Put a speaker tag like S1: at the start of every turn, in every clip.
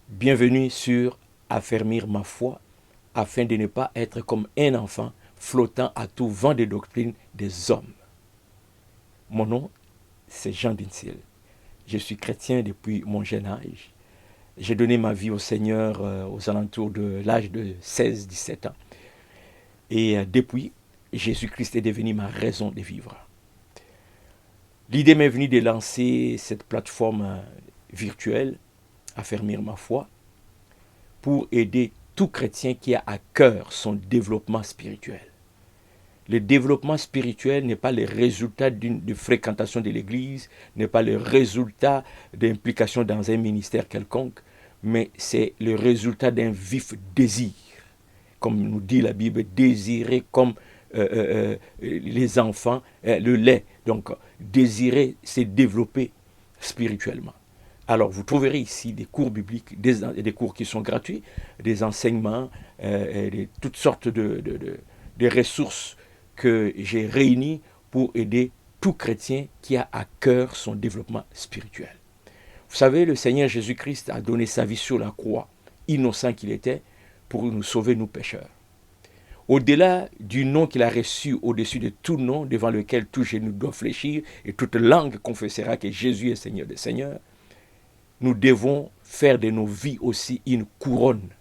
S1: Bienvenue sur Affermir ma foi, afin de ne pas être comme un enfant flottant à tout vent de doctrine des hommes. Mon nom, c'est Jean Dinsil. Je suis chrétien depuis mon jeune âge. J'ai donné ma vie au Seigneur aux alentours de l'âge de 16-17 ans. Et depuis, Jésus-Christ est devenu ma raison de vivre. L'idée m'est venue de lancer cette plateforme virtuelle, Affermir ma foi, pour aider tout chrétien qui a à cœur son développement spirituel. Le développement spirituel n'est pas le résultat de fréquentation de l'Église, n'est pas le résultat d'implication dans un ministère quelconque, mais c'est le résultat d'un vif désir. Comme nous dit la Bible, désirer comme les enfants le lait. Donc, désirer, c'est développer spirituellement. Alors, vous trouverez ici des cours bibliques, des cours qui sont gratuits, des enseignements, toutes sortes de ressources que j'ai réunies pour aider tout chrétien qui a à cœur son développement spirituel. Vous savez, le Seigneur Jésus-Christ a donné sa vie sur la croix, innocent qu'il était, pour nous sauver, nous pécheurs. Au-delà du nom qu'il a reçu au-dessus de tout nom, devant lequel tout genou doit fléchir et toute langue confessera que Jésus est Seigneur des Seigneurs, nous devons faire de nos vies aussi une couronne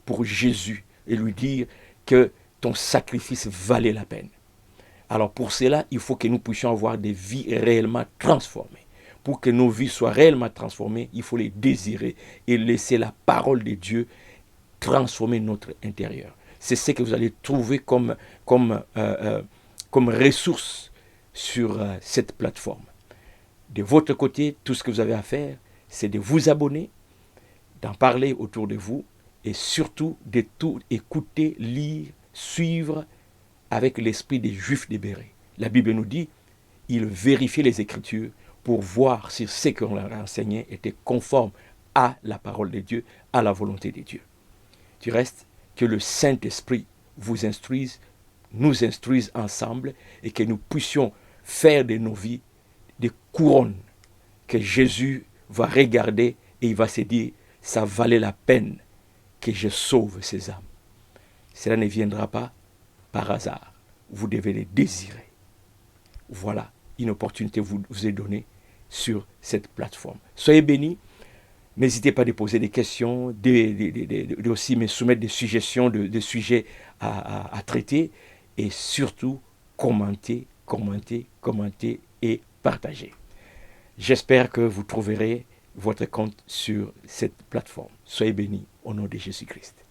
S1: pour Jésus et lui dire que ton sacrifice valait la peine. Alors pour cela, il faut que nous puissions avoir des vies réellement transformées. Pour que nos vies soient réellement transformées, il faut les désirer et laisser la parole de Dieu transformer notre intérieur. C'est ce que vous allez trouver comme ressource sur cette plateforme. De votre côté, tout ce que vous avez à faire, c'est de vous abonner, d'en parler autour de vous et surtout de tout écouter, lire, suivre avec l'esprit des Juifs des Bérets. La Bible nous dit, ils vérifiaient les Écritures pour voir si ce qu'on leur enseignait était conforme à la parole de Dieu, à la volonté de Dieu. Du reste, que le Saint-Esprit vous instruise, nous instruise ensemble et que nous puissions faire de nos vies des couronnes que Jésus va regarder et il va se dire, ça valait la peine que je sauve ces âmes. Cela ne viendra pas par hasard. Vous devez les désirer. Voilà une opportunité vous est donnée sur cette plateforme. Soyez bénis. N'hésitez pas à poser des questions, aussi me soumettre des suggestions de sujets à traiter et surtout commenter et partager. J'espère que vous trouverez votre compte sur cette plateforme. Soyez bénis au nom de Jésus-Christ.